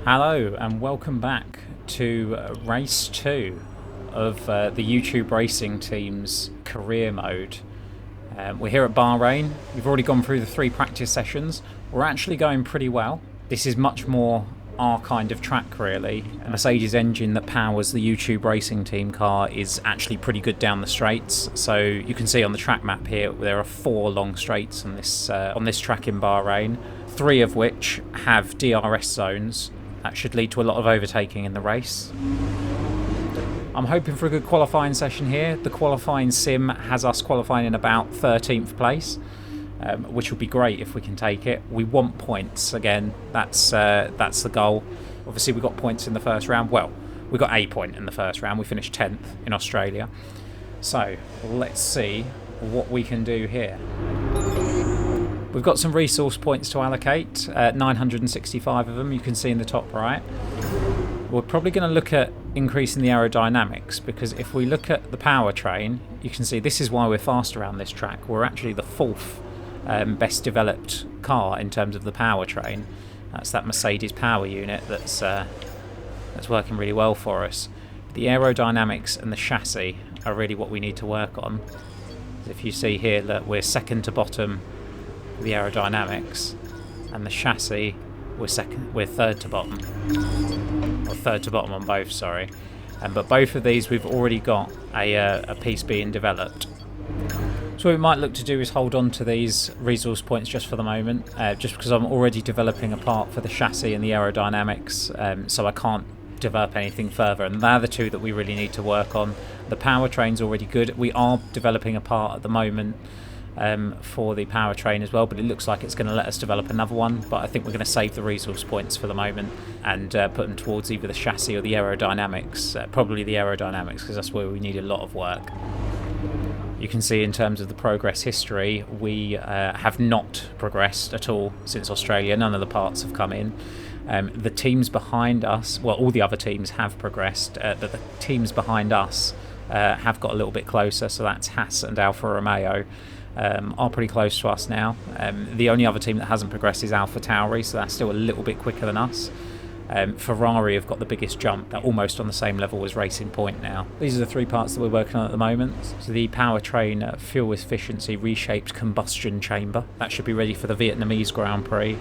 Hello and welcome back to race 2 of the YouTube racing team's career mode. We're here at Bahrain. We've already gone through the 3 practice sessions. We're actually going pretty well. This is much more our kind of track really. A Mercedes engine that powers the YouTube racing team car is actually pretty good down the straights. So you can see on the track map here there are 4 long straights on this track in Bahrain, 3 of which have DRS zones. That should lead to a lot of overtaking in the race. I'm hoping for a good qualifying session here. The qualifying sim has us qualifying in about 13th place, which would be great if we can take it. We want points again. That's the goal. Obviously, we got points in the first round. Well, we got a point in the first round. We finished 10th in Australia. So let's see what we can do here. We've got some resource points to allocate, 965 of them, you can see in the top right. We're probably going to look at increasing the aerodynamics, because if we look at the powertrain, you can see this is why we're fast around this track. We're actually the 4th best developed car in terms of the powertrain. That's that Mercedes power unit that's working really well for us. The aerodynamics and the chassis are really what we need to work on. If you see here that we're second to bottom the aerodynamics, and the chassis we're third to bottom, or third to bottom on both, sorry. But both of these we've already got a piece being developed. So what we might look to do is hold on to these resource points just for the moment, just because I'm already developing a part for the chassis and the aerodynamics, so I can't develop anything further, and they're the 2 that we really need to work on. The powertrain's already good. We are developing a part at the moment for the powertrain as well, but it looks like it's going to let us develop another one. But I think we're going to save the resource points for the moment and put them towards either the chassis or the aerodynamics. Probably the aerodynamics, because that's where we need a lot of work. You can see in terms of the progress history, we have not progressed at all since Australia. None of the parts have come in. The teams behind us, well, all the other teams have progressed, but the teams behind us have got a little bit closer. So that's Haas and Alfa Romeo. Are pretty close to us now. The only other team that hasn't progressed is AlphaTauri, so that's still a little bit quicker than us. Ferrari have got the biggest jump. They're almost on the same level as Racing Point now. These are the 3 parts that we're working on at the moment. So the powertrain fuel efficiency reshaped combustion chamber. That should be ready for the Vietnamese Grand Prix,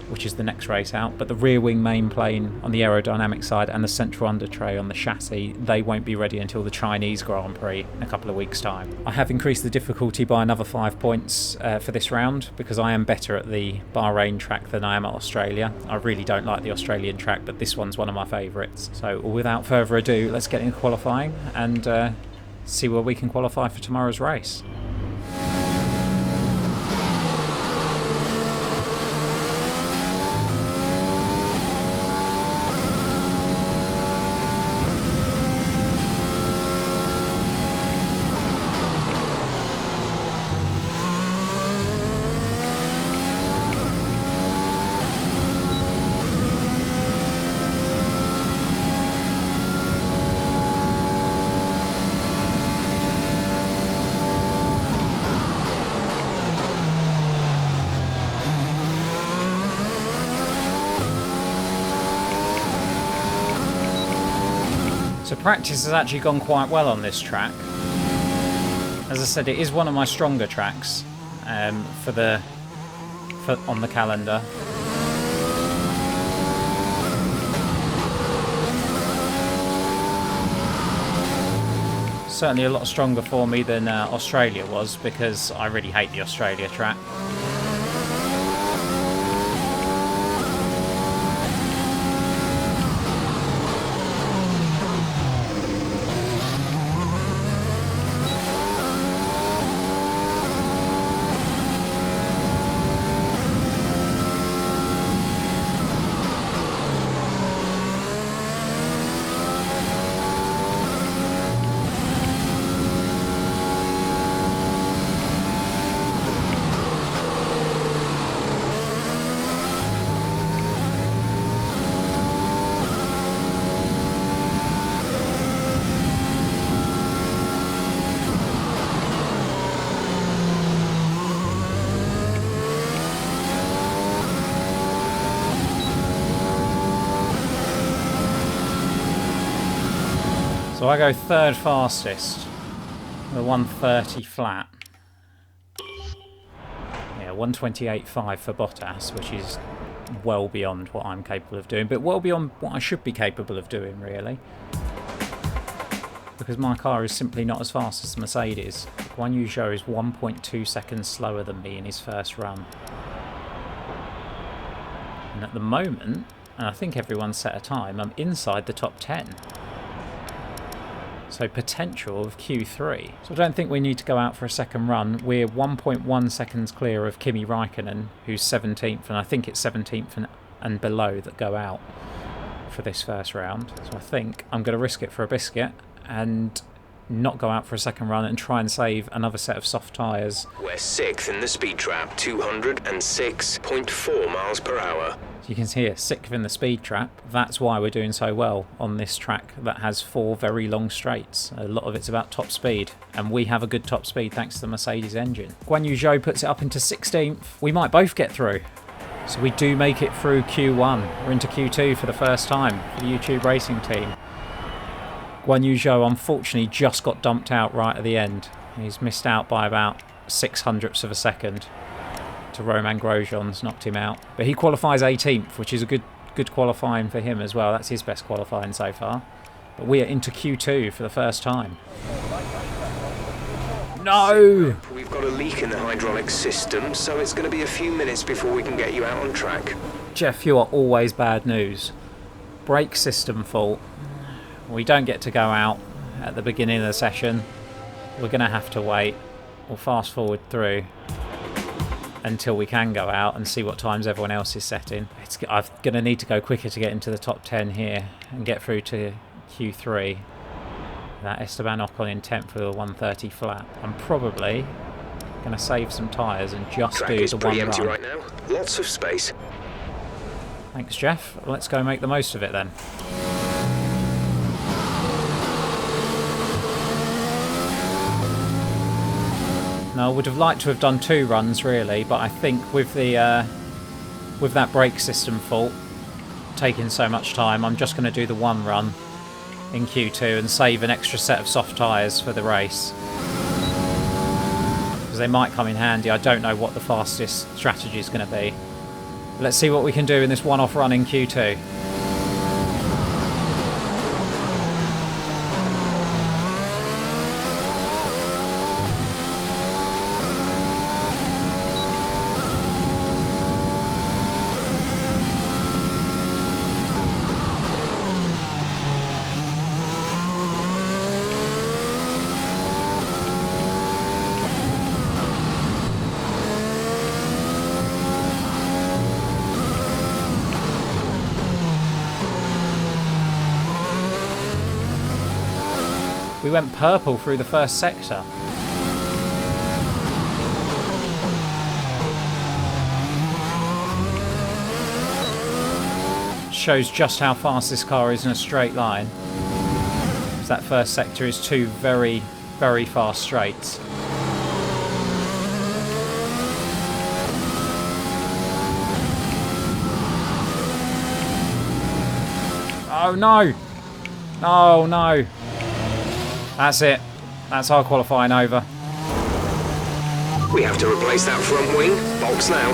which is the next race out. But the rear wing main plane on the aerodynamic side and the central under tray on the chassis, they won't be ready until the Chinese Grand Prix in a couple of weeks' time. I have increased the difficulty by another 5 points for this round, because I am better at the Bahrain track than I am at Australia. I really don't like the Australian track, but this one's one of my favourites. So without further ado, let's get into qualifying and see where we can qualify for tomorrow's race. So practice has actually gone quite well on this track. As I said, it is one of my stronger tracks on the calendar. Certainly a lot stronger for me than Australia was, because I really hate the Australia track. So I go third fastest, the 130 flat. Yeah, 128.5 for Bottas, which is well beyond what I'm capable of doing, but well beyond what I should be capable of doing, really. Because my car is simply not as fast as the Mercedes. Guan Yu Zhou is 1.2 seconds slower than me in his first run. And at the moment, and I think everyone's set a time, I'm inside the top 10. So potential of Q3. So I don't think we need to go out for a second run. We're 1.1 seconds clear of Kimi Raikkonen, who's 17th, and I think it's 17th and below that go out for this first round. So I think I'm going to risk it for a biscuit and not go out for a second run and try and save another set of soft tyres. We're 6th in the speed trap, 206.4 miles per hour. So you can see here, 6th in the speed trap. That's why we're doing so well on this track that has 4 very long straights. A lot of it's about top speed, and we have a good top speed thanks to the Mercedes engine. Guan Yu Zhou puts it up into 16th. We might both get through. So we do make it through Q1. We're into Q2 for the first time for the YouTube racing team. Guan Yu Zhou unfortunately just got dumped out right at the end. He's missed out by about 0.06 of a second to Romain Grosjean's, knocked him out. But he qualifies 18th, which is a good qualifying for him as well. That's his best qualifying so far. But we are into Q2 for the first time. No! We've got a leak in the hydraulic system, so it's going to be a few minutes before we can get you out on track. Jeff, you are always bad news. Brake system fault. We don't get to go out at the beginning of the session. We're going to have to wait. We'll fast forward through until we can go out and see what times everyone else is setting. I'm going to need to go quicker to get into the top 10 here and get through to Q3. That Esteban Ocon in 10th with a 130 flat. I'm probably going to save some tyres and just Track do is the pretty one empty run. right now. Lots of space. Thanks, Jeff. Let's go make the most of it then. Now, I would have liked to have done 2 runs really, but I think with the with that brake system fault taking so much time, I'm just going to do the 1 run in Q2 and save an extra set of soft tyres for the race. Because they might come in handy. I don't know what the fastest strategy is going to be. Let's see what we can do in this one-off run in Q2. We went purple through the first sector. Shows just how fast this car is in a straight line. That first sector is 2 very, very fast straights. Oh no! Oh no! That's it. That's our qualifying over. We have to replace that front wing. Box now.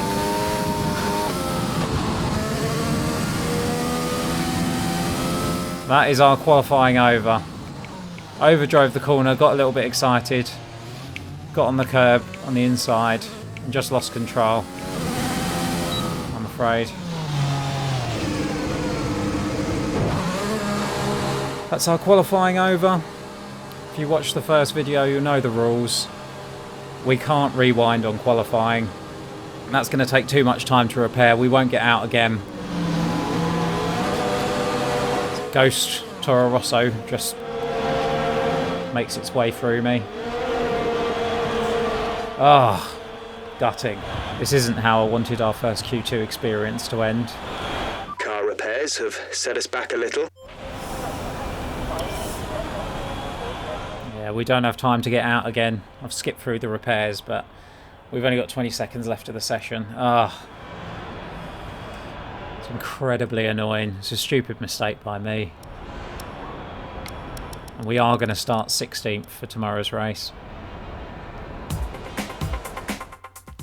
That is our qualifying over. Overdrove the corner, got a little bit excited. Got on the curb on the inside and just lost control, I'm afraid. That's our qualifying over. If you watched the first video, you'll know the rules. We can't rewind on qualifying. And that's going to take too much time to repair. We won't get out again. Ghost Toro Rosso just makes its way through me. Ah, gutting. This isn't how I wanted our first Q2 experience to end. Car repairs have set us back a little. Yeah, we don't have time to get out again. I've skipped through the repairs, but we've only got 20 seconds left of the session. Ah, it's incredibly annoying. It's a stupid mistake by me. And we are going to start 16th for tomorrow's race.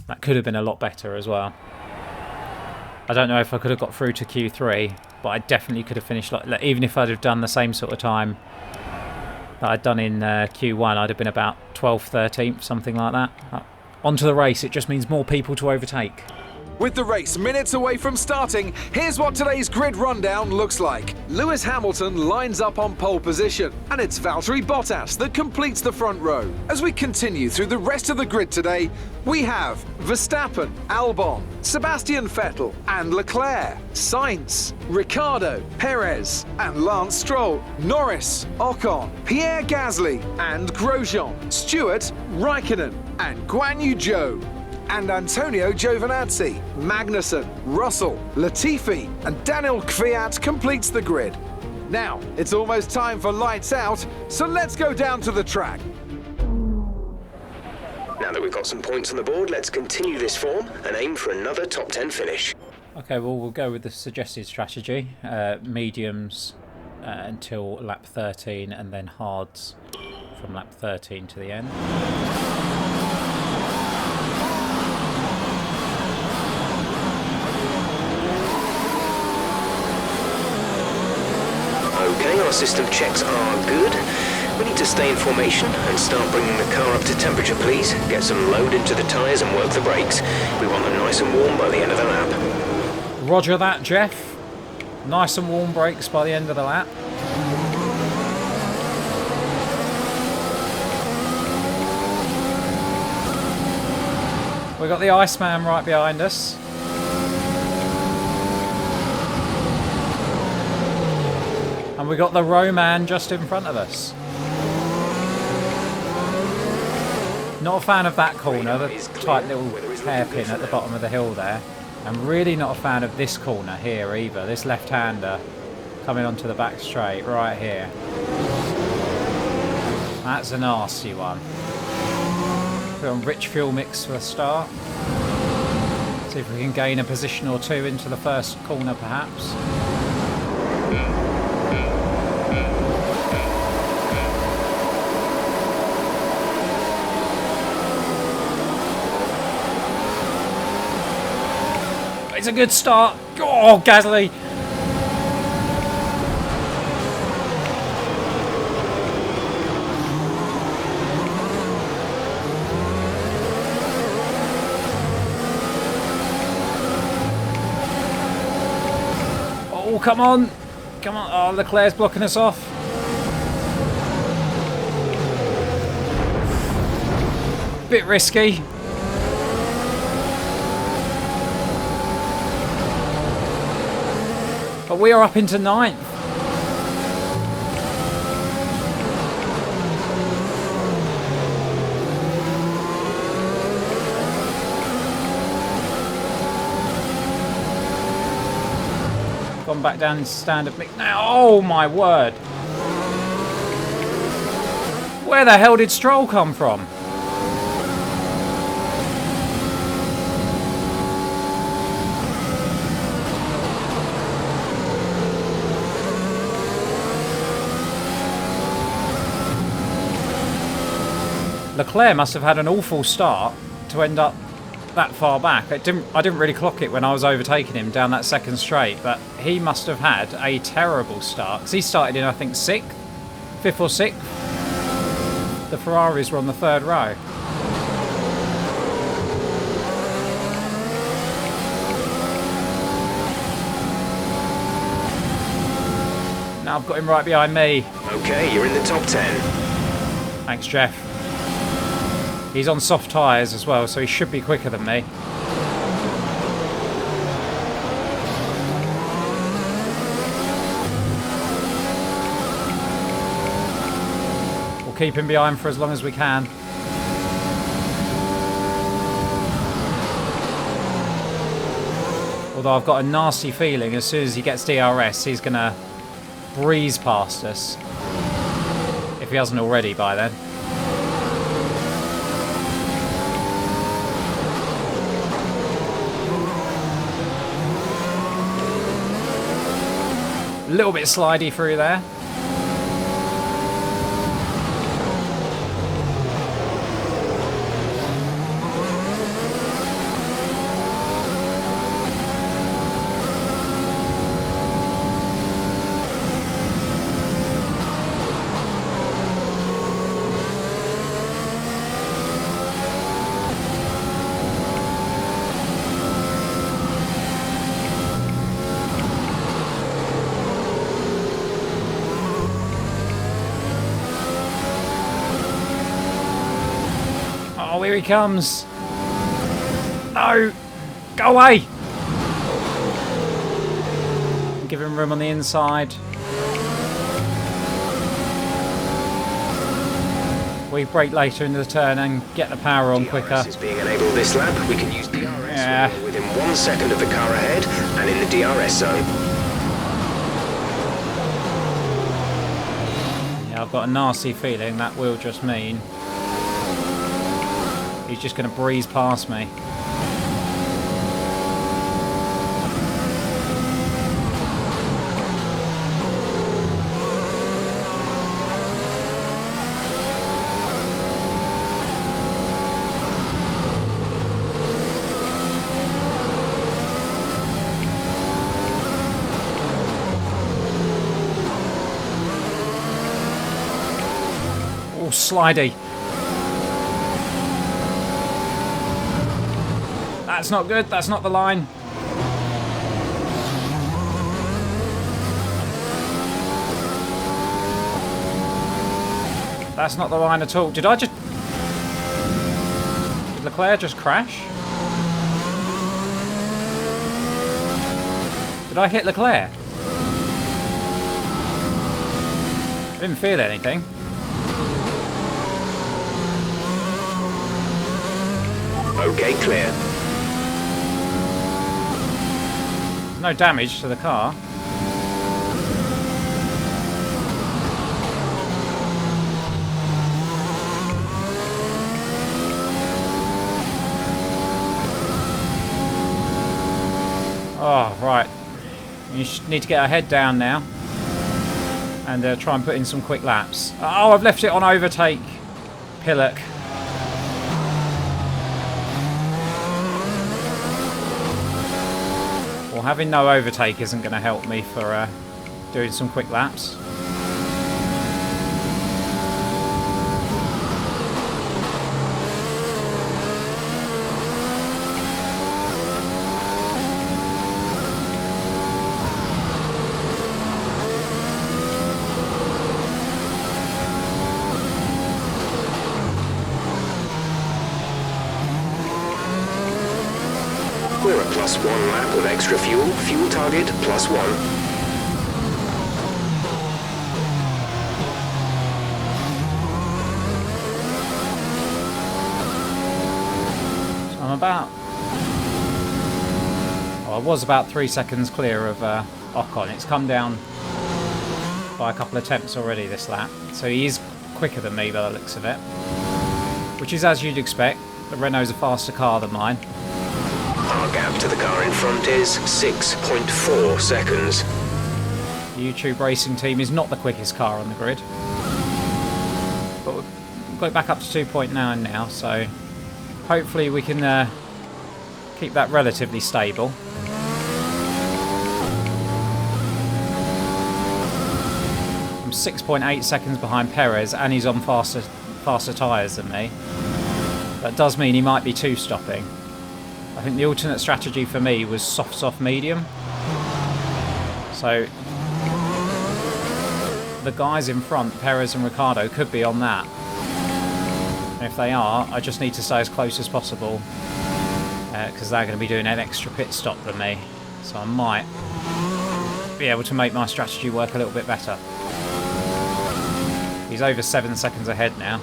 That could have been a lot better as well. I don't know if I could have got through to Q3, but I definitely could have finished, like even if I'd have done the same sort of time that I'd done in Q1, I'd have been about 12th, 13th, something like that. Onto the race, it just means more people to overtake. With the race minutes away from starting, here's what today's grid rundown looks like. Lewis Hamilton lines up on pole position, and it's Valtteri Bottas that completes the front row. As we continue through the rest of the grid today, we have Verstappen, Albon, Sebastian Vettel and Leclerc, Sainz, Ricciardo, Perez and Lance Stroll, Norris, Ocon, Pierre Gasly and Grosjean, Stewart, Raikkonen and Guan Yu Zhou, and Antonio Giovinazzi, Magnussen, Russell, Latifi and Daniel Kvyat completes the grid. Now, it's almost time for lights out, so let's go down to the track. Now that we've got some points on the board, let's continue this form and aim for another top 10 finish. Okay, well, we'll go with the suggested strategy. Mediums until lap 13 and then hards from lap 13 to the end. Okay, our system checks are good. We need to stay in formation and start bringing the car up to temperature, please. Get some load into the tyres and work the brakes. We want them nice and warm by the end of the lap. Roger that, Jeff. Nice and warm brakes by the end of the lap. We've got the Iceman right behind us. And we got the Roman just in front of us. Not a fan of that corner, the tight little hairpin at the bottom of the hill there. I'm really not a fan of this corner here either. This left-hander coming onto the back straight right here. That's a nasty one. Put on rich fuel mix for a start. See if we can gain a position or two into the first corner perhaps. It's a good start. Oh, Gasly. Oh, come on. Come on. Oh, Leclerc's blocking us off. Bit risky. But we are up into 9th. Gone back down to standard mix now. Oh my word. Where the hell did Stroll come from? Leclerc must have had an awful start to end up that far back. I didn't really clock it when I was overtaking him down that second straight, but he must have had a terrible start because he started in, I think, 5th or 6th. The Ferraris were on the 3rd row. Now I've got him right behind me. Okay, you're in the top 10. Thanks, Jeff. He's on soft tyres as well, so he should be quicker than me. We'll keep him behind for as long as we can. Although I've got a nasty feeling as soon as he gets DRS, he's going to breeze past us. If he hasn't already by then. A little bit slidey through there. Here he comes. No! Go away! Give him room on the inside. We brake later in the turn and get the power on quicker. DRS is being enabled this lap. We can use DRS Yeah. when we're within 1 second of the car ahead and in the DRS zone. Yeah, I've got a nasty feeling that will just mean he's just going to breeze past me. Oh, slidey. That's not good. That's not the line. That's not the line at all. Did Leclerc just crash? Did I hit Leclerc? I didn't feel anything. Okay, clear. No damage to the car. Oh, right. You need to get our head down now and try and put in some quick laps. Oh, I've left it on overtake. Pillock. Well, having no overtake isn't going to help me for doing some quick laps. We're at +1 lap with extra fuel. Fuel target +1. So I'm about... Well, I was about 3 seconds clear of Ocon. It's come down by a couple of tenths already this lap. So he is quicker than me by the looks of it. Which is as you'd expect. The Renault's a faster car than mine. Our gap to the car in front is 6.4 seconds. The YouTube Racing team is not the quickest car on the grid. But we've got it back up to 2.9 now, so hopefully we can keep that relatively stable. I'm 6.8 seconds behind Perez, and he's on faster tyres than me. That does mean he might be two-stopping. I think the alternate strategy for me was soft, medium. So the guys in front, Perez and Ricciardo, could be on that. And if they are, I just need to stay as close as possible because they're going to be doing an extra pit stop than me. So I might be able to make my strategy work a little bit better. He's over 7 seconds ahead now.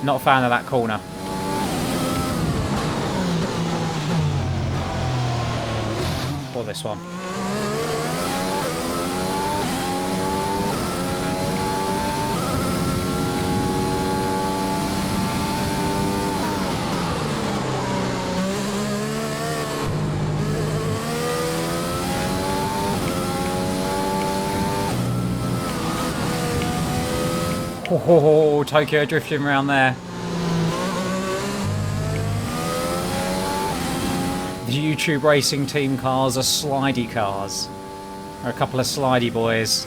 Not a fan of that corner. Or this one. Oh, Tokyo drifting around there. The YouTube Racing team cars are slidey cars. They're a couple of slidey boys.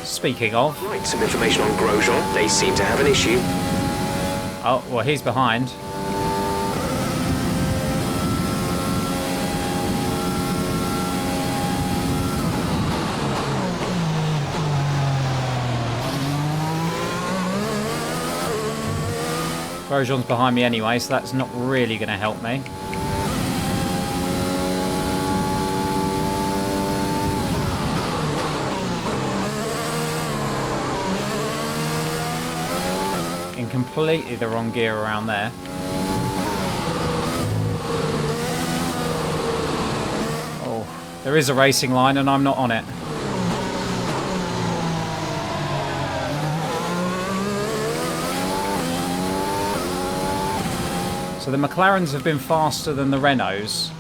Speaking of... Right, some information on Grosjean. They seem to have an issue. Oh, well, he's behind. Grosjean's behind me anyway, so that's not really going to help me. In completely the wrong gear around there. Oh, there is a racing line and I'm not on it. So the McLarens have been faster than the Renaults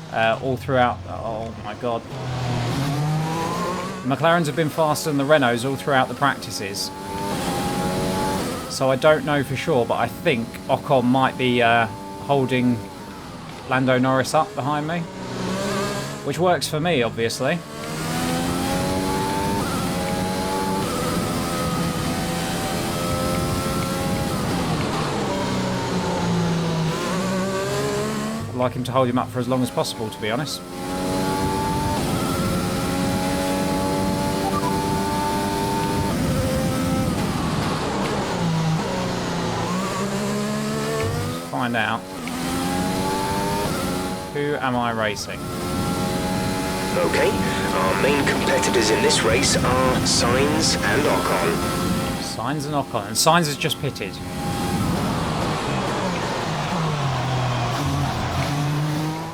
all throughout. Oh my god. The McLarens have been faster than the Renaults all throughout the practices. So I don't know for sure, but I think Ocon might be holding Lando Norris up behind me. Which works for me, obviously. I'd like him to hold him up for as long as possible, to be honest. Let's find out. Who am I racing? Okay, our main competitors in this race are Sainz and Ocon. Sainz and Ocon. And Sainz has just pitted.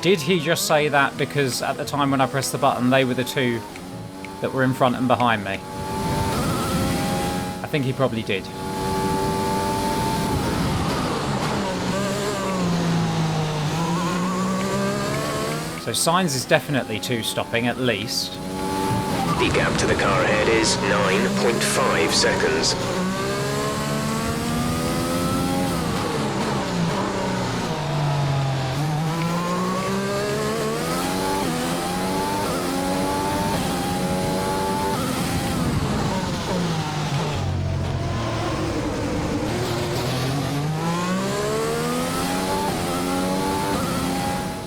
Did he just say that because at the time when I pressed the button they were the two that were in front and behind me? I think he probably did. So Sainz is definitely two stopping at least. The gap to the car ahead is 9.5 seconds.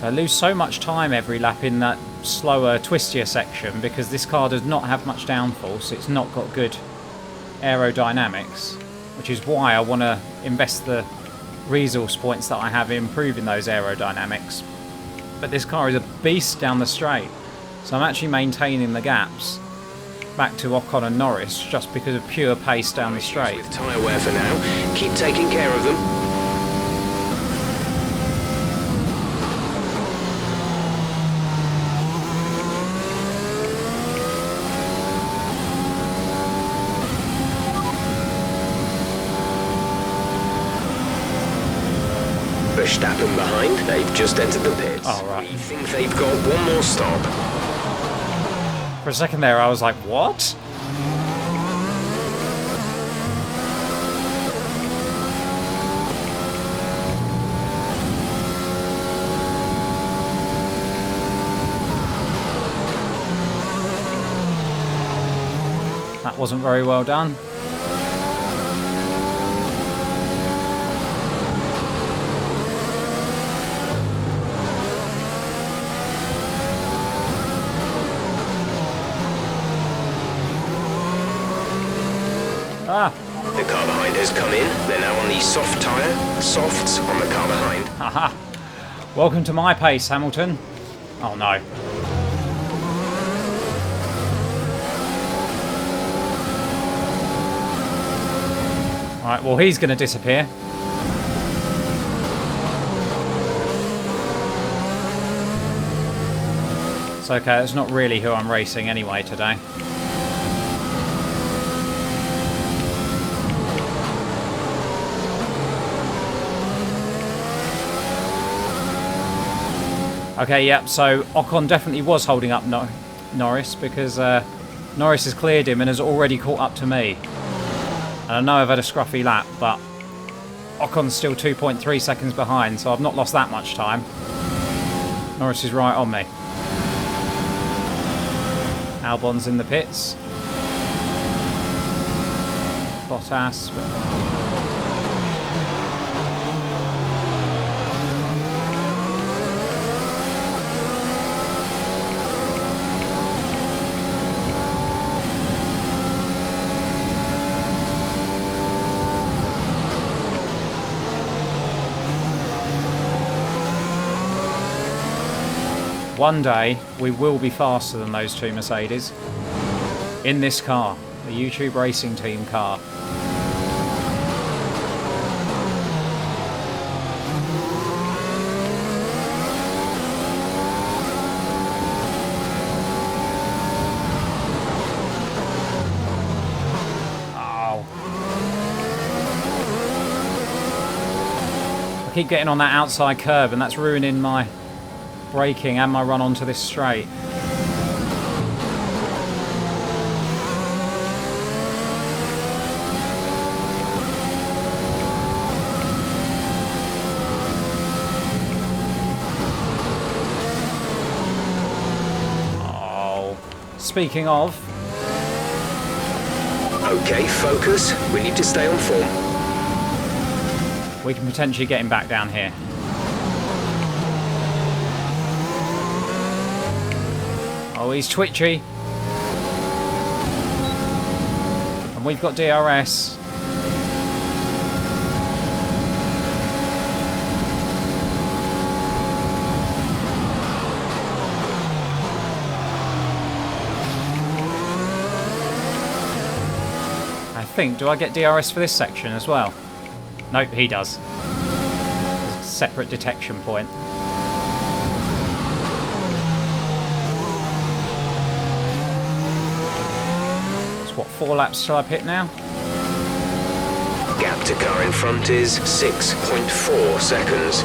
I lose so much time every lap in that slower, twistier section because this car does not have much downforce. It's not got good aerodynamics, which is why I want to invest the resource points that I have in improving those aerodynamics. But this car is a beast down the straight, so I'm actually maintaining the gaps back to Ocon and Norris just because of pure pace down the straight. With tyre wear for now, keep taking care of them. Verstappen behind, they've just entered the pits. Oh, right. We think they've got one more stop. For a second there I was like, what? That wasn't very well done. Ah. The car behind has come in. They're now on the soft tyre. Softs on the car behind. Haha. Welcome to my pace, Hamilton. Oh no. Alright, well he's going to disappear. It's okay, it's not really who I'm racing anyway today. Okay, yeah, so Ocon definitely was holding up Norris because Norris has cleared him and has already caught up to me. And I know I've had a scruffy lap, but Ocon's still 2.3 seconds behind, so I've not lost that much time. Norris is right on me. Albon's in the pits. Bottas. One day, we will be faster than those two Mercedes. In this car, the YouTube Racing Team car. I keep getting on that outside curb and that's ruining my braking and my run onto this straight. Oh, speaking of... Okay, focus. We need to stay on form. We can potentially get him back down here. Oh, he's twitchy. And we've got DRS. I think, do I get DRS for this section as well? Nope, he does. There's a separate detection point. So what, 4 laps shall I pit now? Gap to car in front is 6.4 seconds.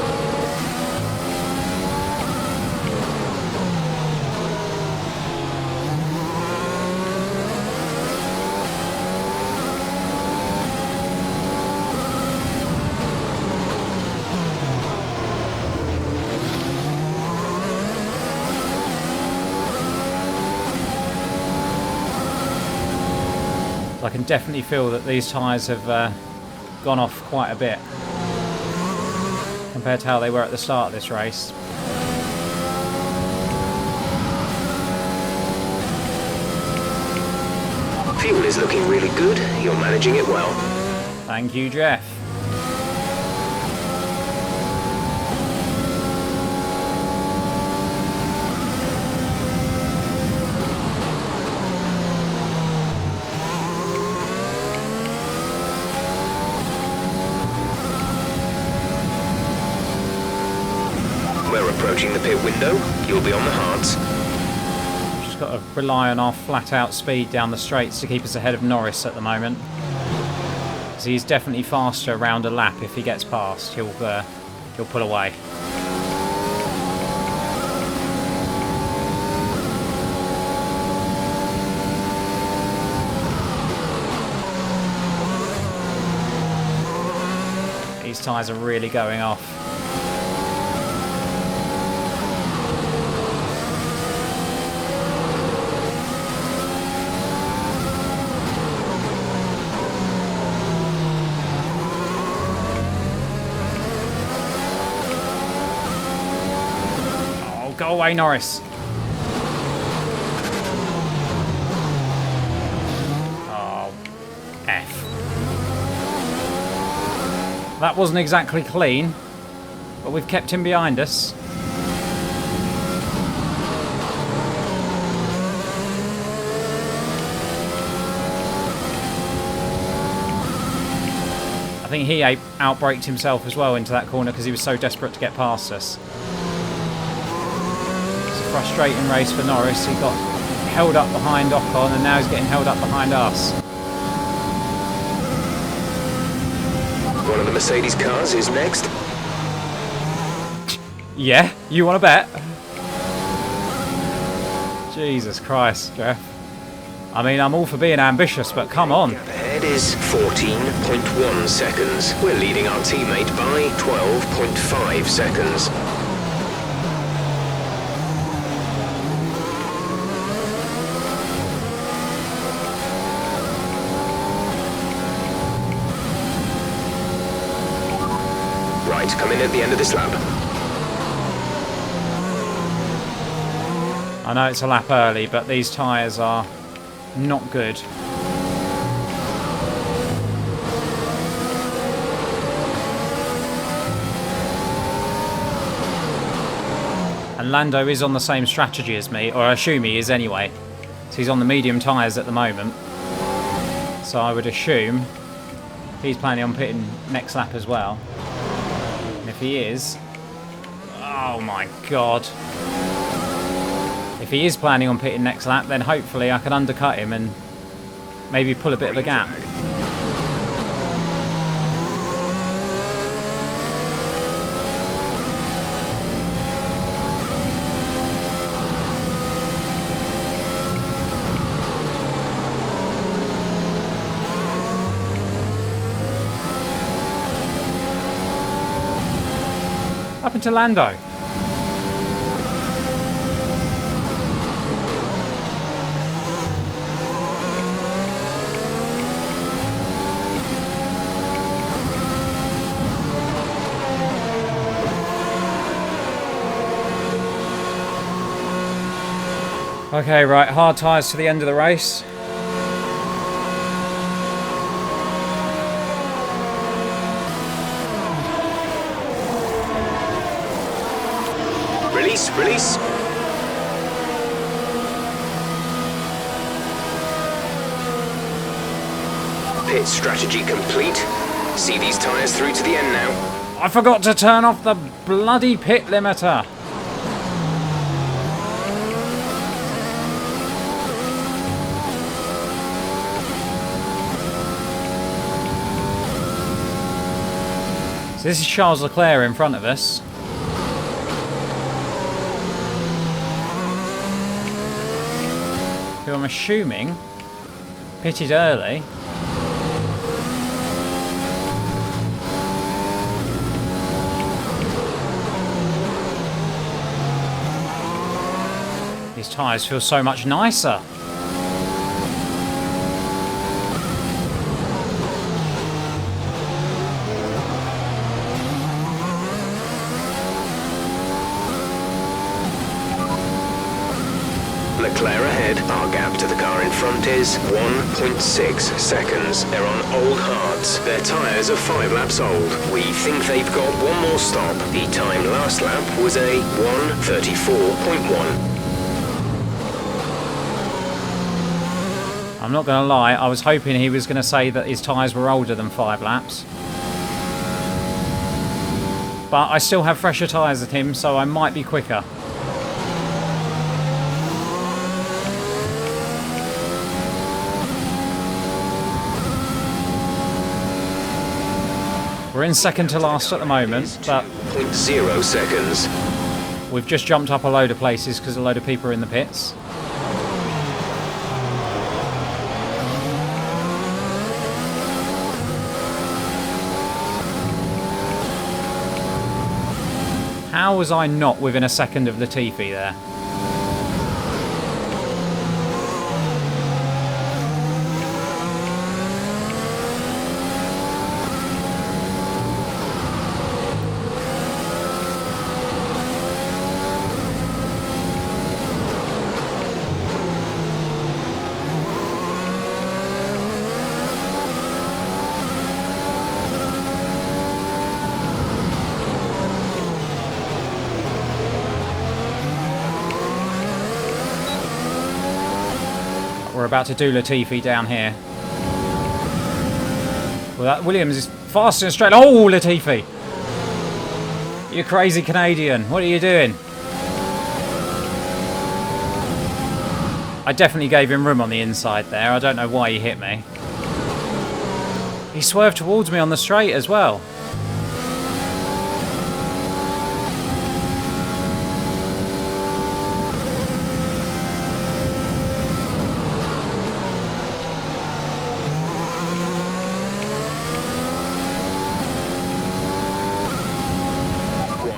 I can definitely feel that these tyres have gone off quite a bit compared to how they were at the start of this race. Fuel is looking really good. You're managing it well. Thank you, Jeff. We're approaching the pit window. You'll be on the hards. Just got to rely on our flat-out speed down the straights to keep us ahead of Norris at the moment. So he's definitely faster around a lap. If he gets past, he'll pull away. These tyres are really going off. Go away, Norris. Oh, F. That wasn't exactly clean, but we've kept him behind us. I think he outbraked himself as well into that corner because he was so desperate to get past us. Frustrating race for Norris. He got held up behind Ocon and now he's getting held up behind us. One of the Mercedes cars is next. Yeah, you want to bet? Jesus Christ, Jeff. I mean, I'm all for being ambitious, but come on. Gap ahead is 14.1 seconds. We're leading our teammate by 12.5 seconds. Come in at the end of this lap. I know it's a lap early, but these tyres are not good. And Lando is on the same strategy as me, or I assume he is anyway. So he's on the medium tyres at the moment. So I would assume he's planning on pitting next lap as well. And if he is... Oh my god. If he is planning on pitting next lap, then hopefully I can undercut him and maybe pull a bit of a gap. What happened to Lando? Okay, right, hard tyres to the end of the race. Release. Pit strategy complete. See these tyres through to the end now. I forgot to turn off the bloody pit limiter. So this is Charles Leclerc in front of us. Who I'm assuming pitted early. His tyres feel so much nicer. Leclerc ahead. Our gap to the car in front is 1.6 seconds. They're on old hards. Their tyres are 5 laps old. We think they've got one more stop. The time last lap was a 1:34.1. I'm not going to lie, I was hoping he was going to say that his tyres were older than 5 laps. But I still have fresher tyres than him, so I might be quicker. We're in second to last at the moment, but 0.0 seconds. we've just jumped up a load of places because a load of people are in the pits. How was I not within a second of Latifi there? We're about to do Latifi down here. Well, that Williams is fast and straight. Oh, Latifi! You crazy Canadian. What are you doing? I definitely gave him room on the inside there. I don't know why he hit me. He swerved towards me on the straight as well.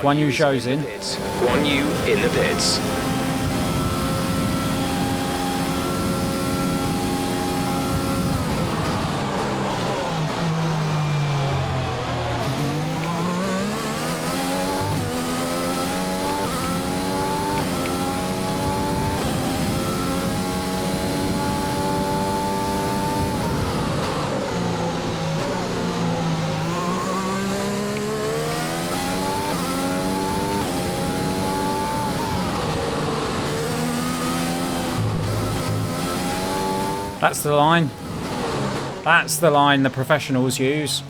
Guan Yu Zhou's in. Guan Yu in the pits. That's the line. That's the line the professionals use.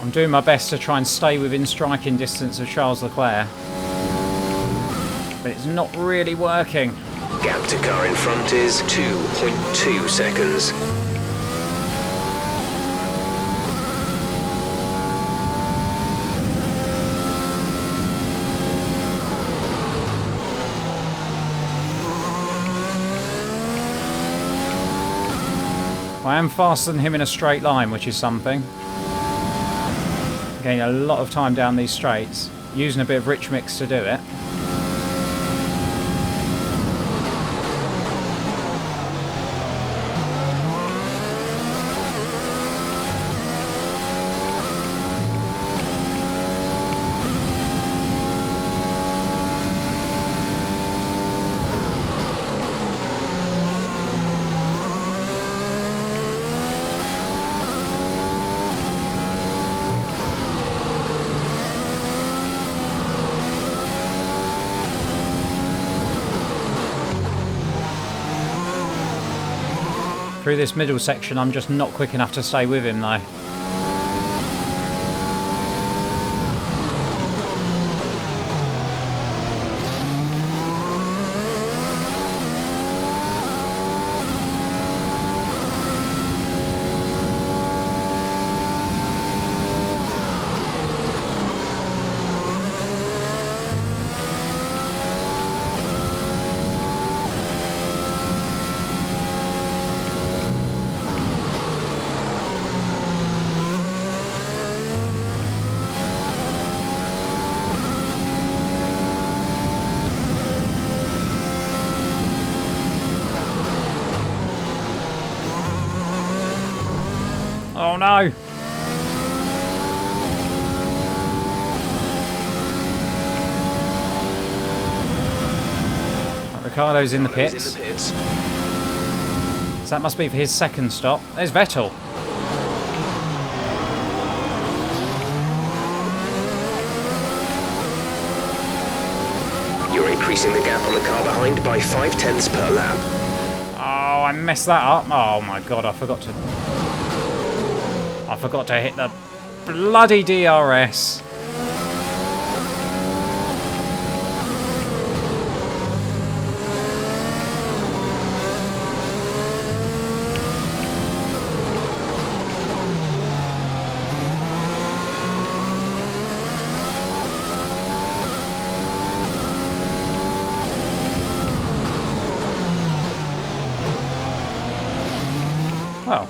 I'm doing my best to try and stay within striking distance of Charles Leclerc, but it's not really working. Gap to car in front is 2.2 seconds. I am faster than him in a straight line, which is something. Getting a lot of time down these straights, using a bit of rich mix to do it. Through this middle section, I'm just not quick enough to stay with him though. Oh no! Ricardo's in the pits. So that must be for his second stop. There's Vettel. You're increasing the gap on the car behind by 0.5 per lap. Oh, I messed that up. Oh my god, I forgot to hit the bloody DRS. Well,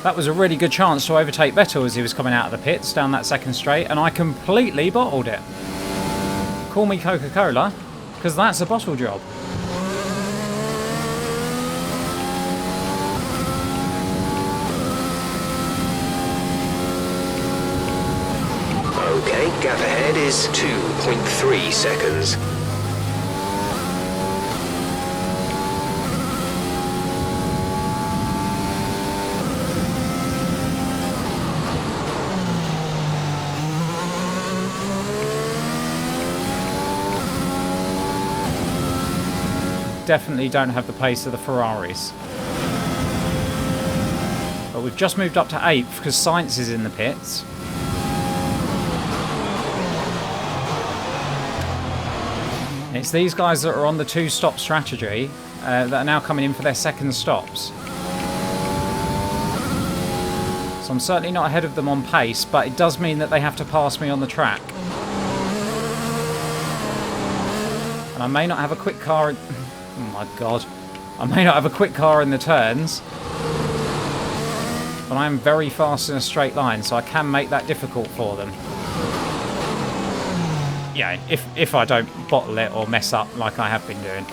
that was a really good chance to overtake Vettel as he was coming out of the pits down that second straight, and I completely bottled it. Call me Coca-Cola, because that's a bottle job. Okay, gap ahead is 2.3 seconds. Definitely don't have the pace of the Ferraris. But we've just moved up to 8th because Sainz is in the pits. And it's these guys that are on the 2-stop strategy that are now coming in for their second stops. So I'm certainly not ahead of them on pace, but it does mean that they have to pass me on the track. And I may not have a quick car... Oh my god. I may not have a quick car in the turns, but I am very fast in a straight line, so I can make that difficult for them. Yeah, if I don't bottle it or mess up like I have been doing.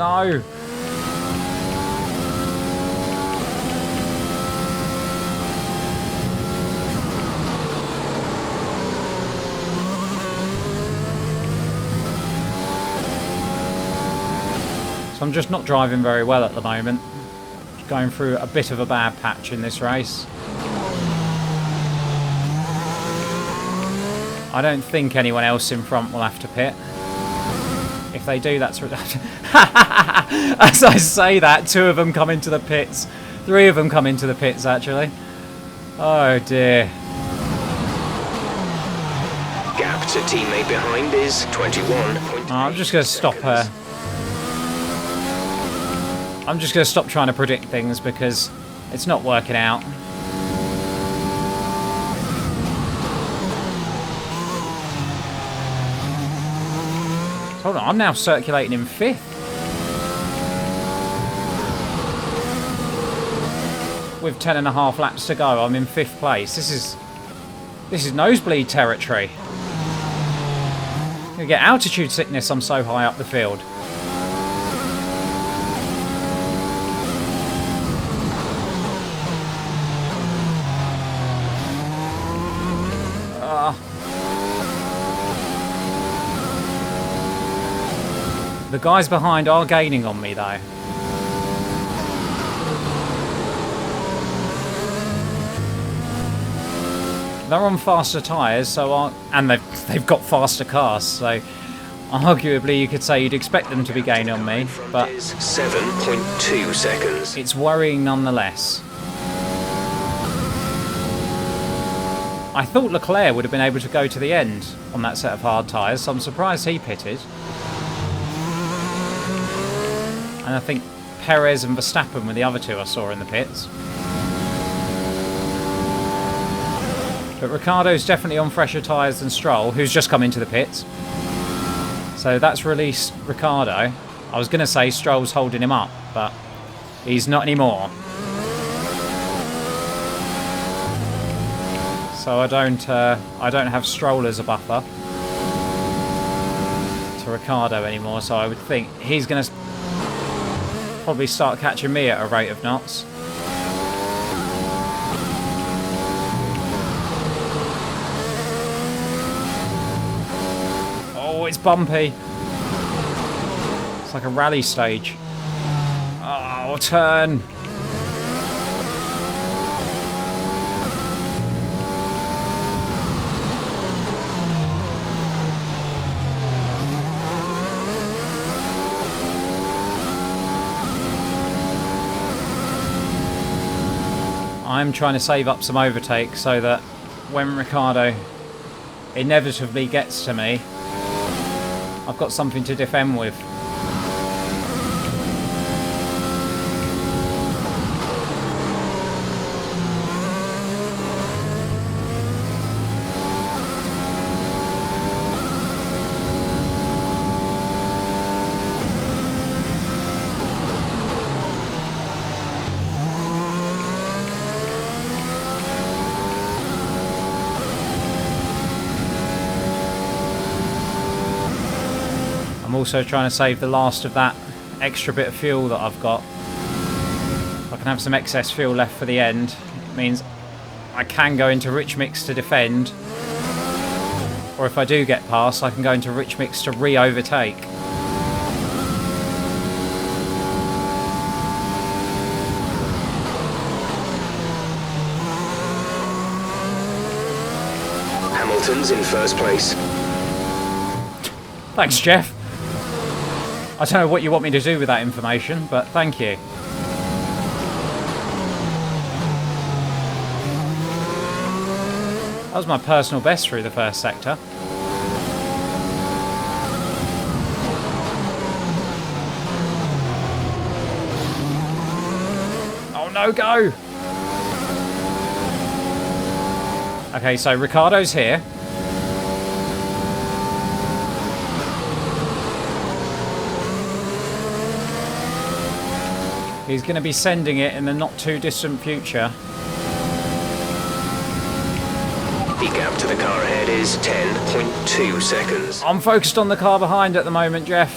no. So I'm just not driving very well at the moment. Going through a bit of a bad patch in this race. I don't think anyone else in front will have to pit. If they do, that's... As I say that, 2 of them come into the pits. 3 of them come into the pits, actually. Oh, dear. Gap to teammate behind is 21. I'm just going to stop her. I'm just going to stop trying to predict things because it's not working out. Hold on, I'm now circulating in 5th. With 10.5 laps to go, I'm in 5th place. This is nosebleed territory. I'm gonna get altitude sickness, I'm so high up the field. The guys behind are gaining on me though. They're on faster tyres, and they've got faster cars, so arguably you could say you'd expect them to be gaining on me, but 7.2 seconds. It's worrying nonetheless. I thought Leclerc would have been able to go to the end on that set of hard tyres, so I'm surprised he pitted. And I think Perez and Verstappen were the other 2 I saw in the pits. But Ricciardo's definitely on fresher tyres than Stroll, who's just come into the pits. So that's released Ricciardo. I was going to say Stroll's holding him up, but he's not anymore. So I don't have Stroll as a buffer to Ricciardo anymore, so I would think he's going to probably start catching me at a rate of knots. Oh, it's bumpy. It's like a rally stage. Oh, turn. I'm trying to save up some overtake so that when Ricciardo inevitably gets to me, I've got something to defend with. I'm also trying to save the last of that extra bit of fuel that I've got. If I can have some excess fuel left for the end, it means I can go into rich mix to defend, or if I do get past, I can go into rich mix to re-overtake. Hamilton's in first place. Thanks, Jeff. I don't know what you want me to do with that information, but thank you. That was my personal best through the first sector. Oh no, go! Okay, so Ricciardo's here. He's going to be sending it in the not too distant future. The gap to the car ahead is 10.2 seconds. I'm focused on the car behind at the moment, Jeff.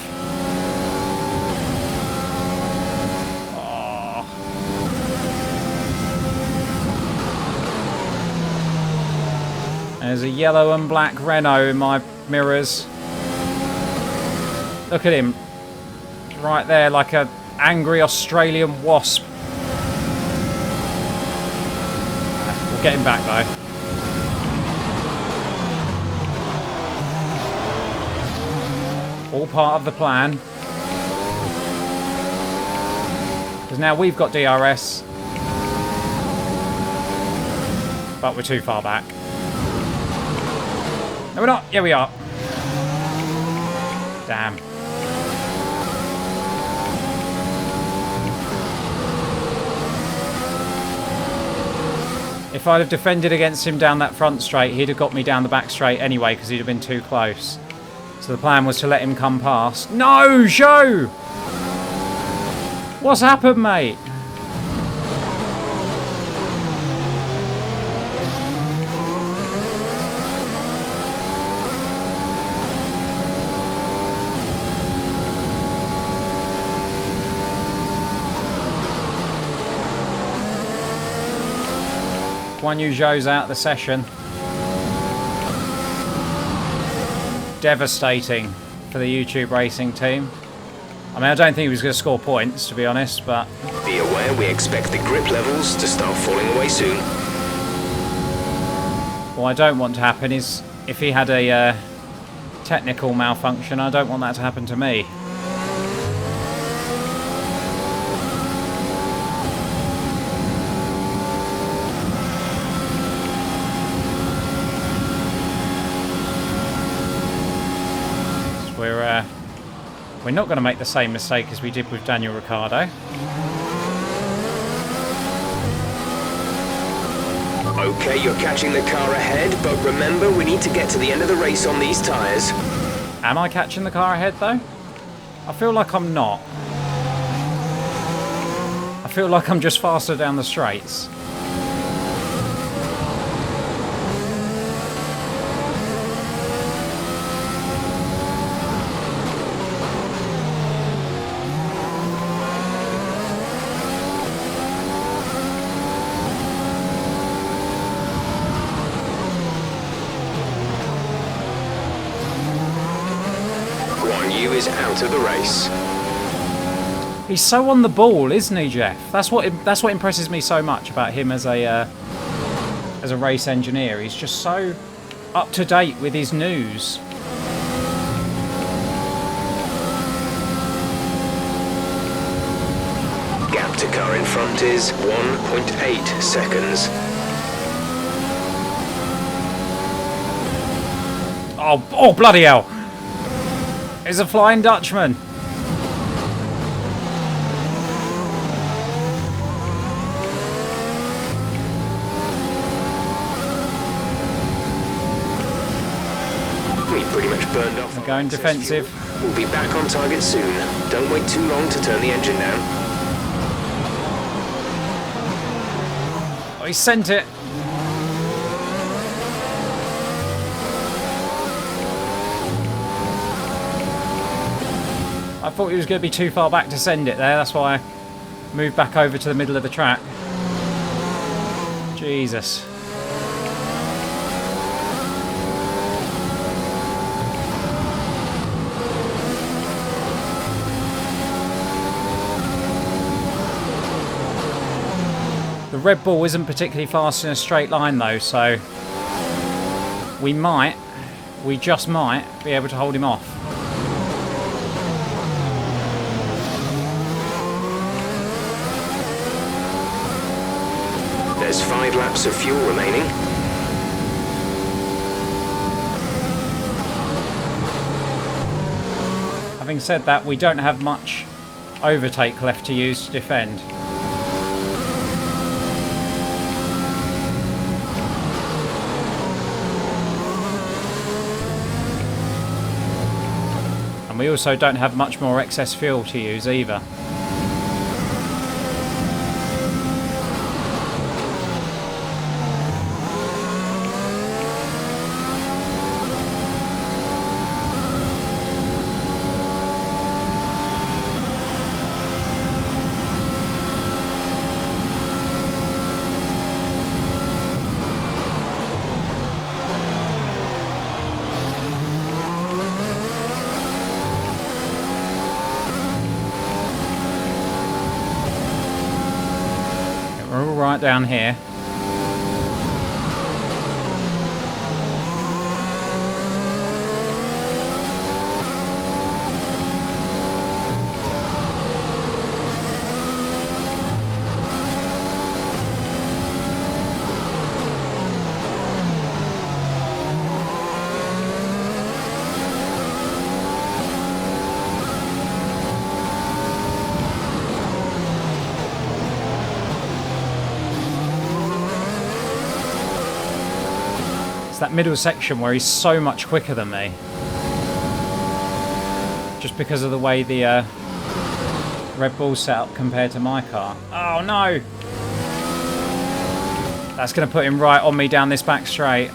There's a yellow and black Renault in my mirrors. Look at him. Right there, like an angry Australian wasp. We'll get him back, though. All part of the plan. Because now we've got DRS. But we're too far back. No, we're not. Yeah, we are. Damn. If I'd have defended against him down that front straight, he'd have got me down the back straight anyway, because he'd have been too close. So the plan was to let him come past. No, Joe! What's happened, mate? Guan Yu Zhou's out of the session. Devastating for the YouTube racing team. I mean, I don't think he was going to score points, to be honest, but... Be aware we expect the grip levels to start falling away soon. What I don't want to happen is, if he had a technical malfunction, I don't want that to happen to me. We're not going to make the same mistake as we did with Daniel Ricciardo. Okay, you're catching the car ahead, but remember we need to get to the end of the race on these tyres. Am I catching the car ahead though? I feel like I'm not. I feel like I'm just faster down the straights. Is out of the race. He's so on the ball, isn't he, Jeff? That's what impresses me so much about him as a race engineer. He's just so up to date with his news. Gap to car in front is 1.8 seconds. Oh bloody hell! He's a Flying Dutchman. We pretty much burned off. We're going defensive. We'll be back on target soon. Don't wait too long to turn the engine down. Oh, he sent it. I thought he was going to be too far back to send it there. That's why I moved back over to the middle of the track. Jesus. The Red Bull isn't particularly fast in a straight line though, so we just might be able to hold him off. There's 5 laps of fuel remaining. Having said that, we don't have much overtake left to use to defend. And we also don't have much more excess fuel to use either. right down here. It's that middle section where he's so much quicker than me. Just because of the way the Red Bull's set up compared to my car. Oh no! That's going to put him right on me down this back straight.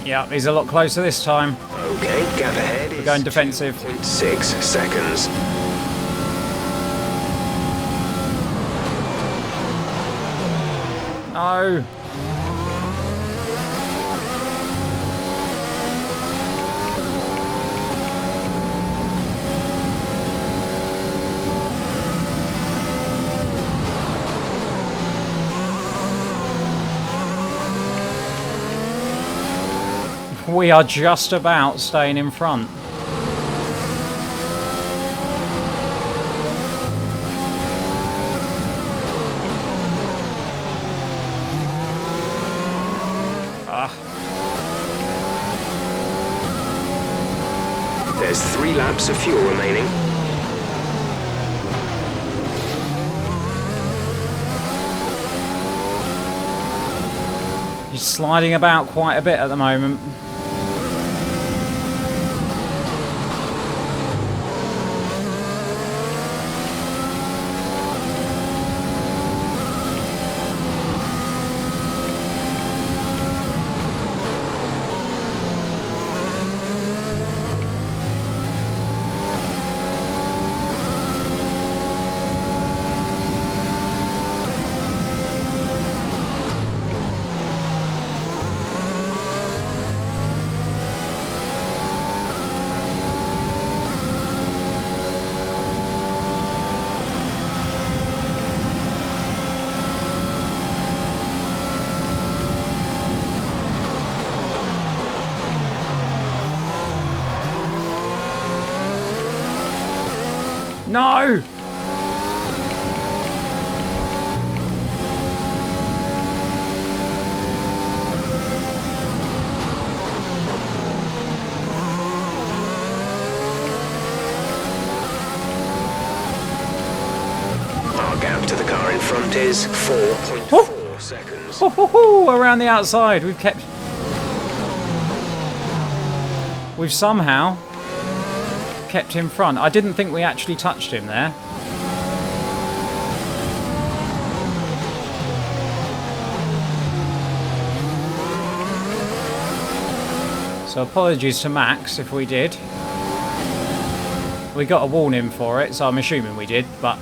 Yeah, he's a lot closer this time. Okay, gap ahead. We're going defensive. 2.6 seconds. No. We are just about staying in front. There's 3 laps of fuel remaining. He's sliding about quite a bit at the moment. No! Our gap to the car in front is 4.4 seconds. Around the outside, we've somehow kept him front. I didn't think we actually touched him there. So apologies to Max if we did. We got a warning for it, so I'm assuming we did, but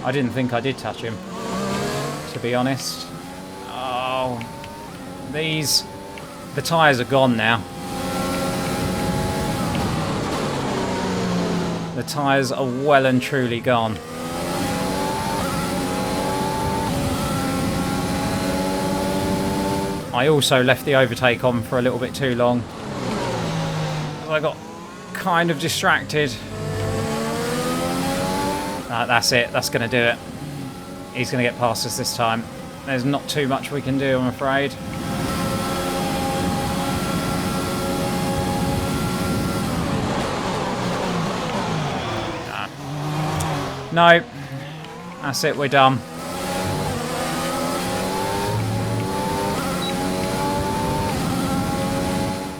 I didn't think I did touch him, to be honest. Oh, the tyres are gone now. The tyres are well and truly gone. I also left the overtake on for a little bit too long. I got kind of distracted. That's it. That's going to do it. He's going to get past us this time. There's not too much we can do, I'm afraid. No, that's it, we're done.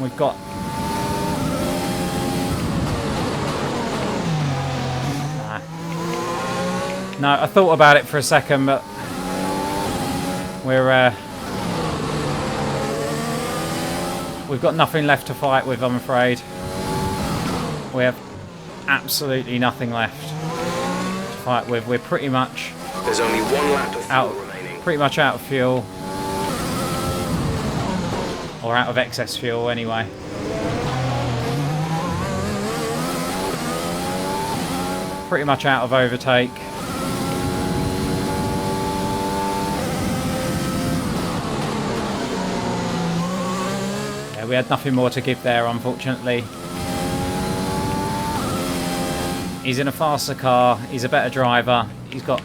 We've got... No, I thought about it for a second, but we're we've got nothing left to fight with, I'm afraid. We have absolutely nothing left to fight with. We're pretty much There's only one lap of fuel remaining. Pretty much out of fuel. Or out of excess fuel, anyway. Pretty much out of overtake. Yeah, we had nothing more to give there, unfortunately. He's in a faster car, he's a better driver, he's got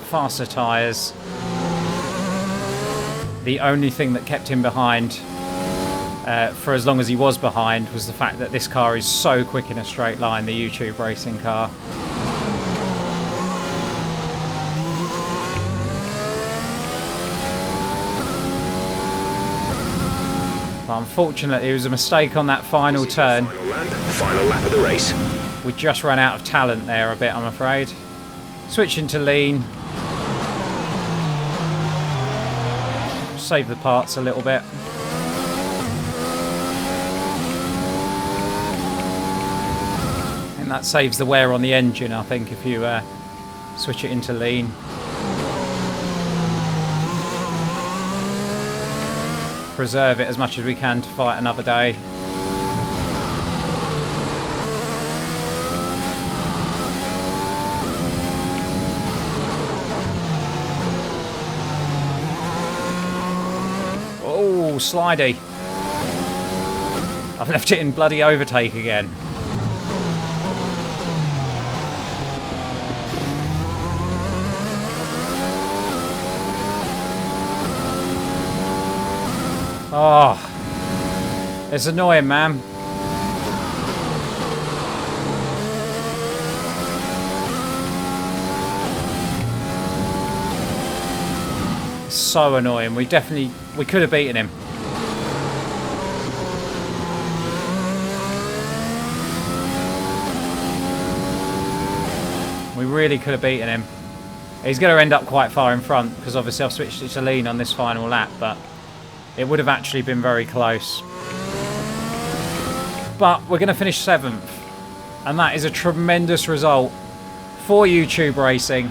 faster tyres. The only thing that kept him behind for as long as he was behind was the fact that this car is so quick in a straight line, the YouTube racing car. But unfortunately, it was a mistake on that final turn. Final lap of the race. We just ran out of talent there a bit, I'm afraid. Switching to lean. Save the parts a little bit. And that saves the wear on the engine, I think, if you switch it into lean. Preserve it as much as we can to fight another day. Oh, slidey. I've left it in bloody overtake again. Oh, it's annoying, man. It's so annoying. We could have beaten him. We really could have beaten him. He's going to end up quite far in front because obviously I've switched it to lean on this final lap, but it would have actually been very close. But we're going to finish 7th. And that is a tremendous result for YouTube Racing.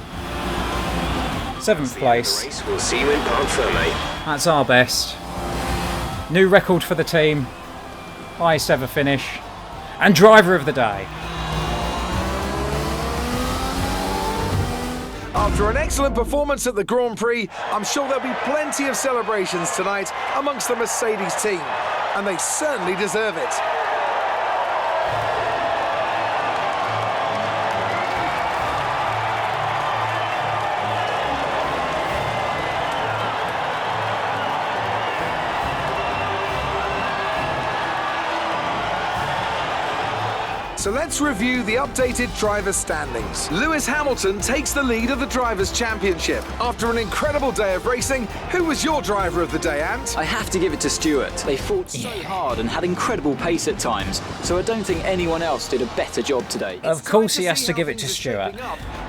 7th place. We'll see you in Parc Ferme. That's our best. New record for the team. Highest ever finish. And driver of the day. After an excellent performance at the Grand Prix, I'm sure there'll be plenty of celebrations tonight amongst the Mercedes team, and they certainly deserve it. So let's review the updated drivers' standings. Lewis Hamilton takes the lead of the Drivers' Championship. After an incredible day of racing, who was your driver of the day, Ant? I have to give it to Stewart. They fought so hard and had incredible pace at times, so I don't think anyone else did a better job today. Of course he has to give it to Stewart.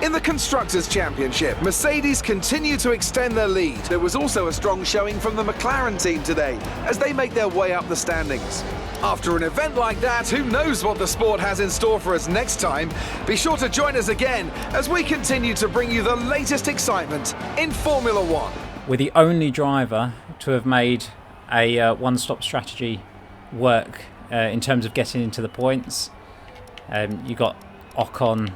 In the Constructors' Championship, Mercedes continue to extend their lead. There was also a strong showing from the McLaren team today, as they make their way up the standings. After an event like that, who knows what the sport has in store for us next time? Be sure to join us again as we continue to bring you the latest excitement in Formula One. We're the only driver to have made a one-stop strategy work in terms of getting into the points. You got Ocon,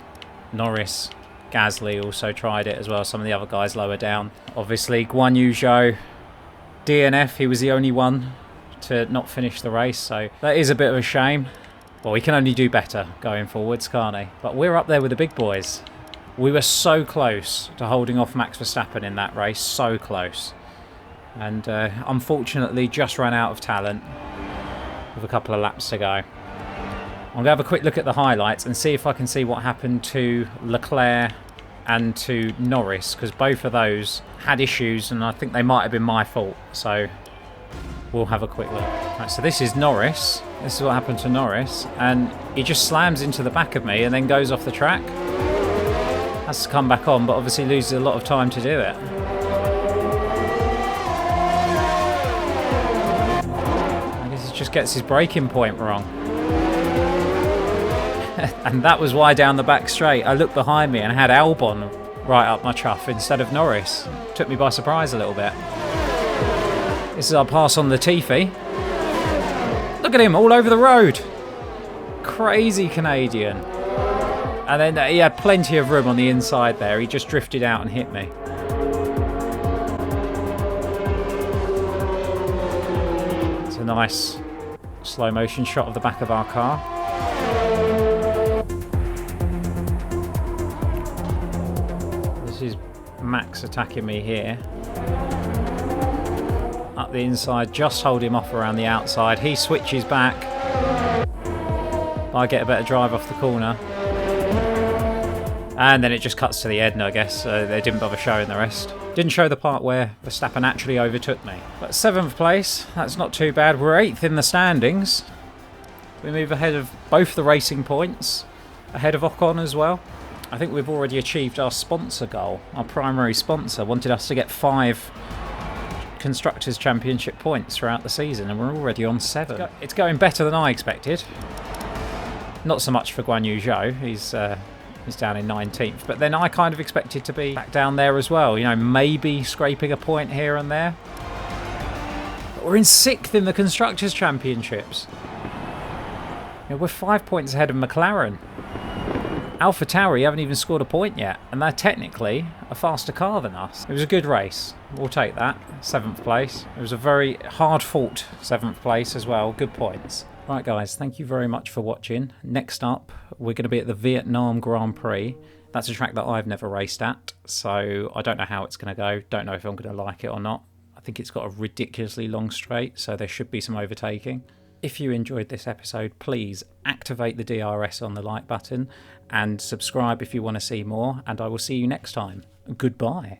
Norris, Gasly also tried it as well. Some of the other guys lower down. Obviously, Guan Yu Zhou, DNF, he was the only one to not finish the race, so that is a bit of a shame. Well, we can only do better going forwards, can't we? But we're up there with the big boys. We were so close to holding off Max Verstappen in that race, so close. And unfortunately just ran out of talent with a couple of laps to go. I'm going to have a quick look at the highlights and see if I can see what happened to Leclerc and to Norris, because both of those had issues and I think they might have been my fault. So we'll have a quick look. Right, so this is Norris. This is what happened to Norris. And he just slams into the back of me and then goes off the track. Has to come back on, but obviously loses a lot of time to do it. I guess he's just just gets his braking point wrong. And that was why down the back straight I looked behind me and had Albon right up my chuff instead of Norris. Took me by surprise a little bit. This is our pass on Latifi. Look at him all over the road. Crazy Canadian. And then he had plenty of room on the inside there. He just drifted out and hit me. It's a nice slow motion shot of the back of our car. This is Max attacking me here. Up the inside, just hold him off around the outside. He switches back. I get a better drive off the corner. And then it just cuts to the end, I guess. They didn't bother showing the rest. Didn't show the part where Verstappen actually overtook me. But 7th place, that's not too bad. We're 8th in the standings. We move ahead of both the racing points. Ahead of Ocon as well. I think we've already achieved our sponsor goal. Our primary sponsor wanted us to get 5 Constructors' Championship points throughout the season, and we're already on 7. It's going better than I expected. Not so much for Guan Yu Zhou, he's down in 19th, but then I kind of expected to be back down there as well, you know, maybe scraping a point here and there. But we're in 6th in the Constructors' Championships. You know, we're 5 points ahead of McLaren. AlphaTauri haven't even scored a point yet, and they're technically a faster car than us. It was a good race. We'll take that. 7th place. It was a very hard-fought 7th place as well. Good points. Right, guys, thank you very much for watching. Next up, we're going to be at the Vietnam Grand Prix. That's a track that I've never raced at, so I don't know how it's going to go. Don't know if I'm going to like it or not. I think it's got a ridiculously long straight, so there should be some overtaking. If you enjoyed this episode, please activate the DRS on the like button and subscribe if you want to see more, and I will see you next time. Goodbye.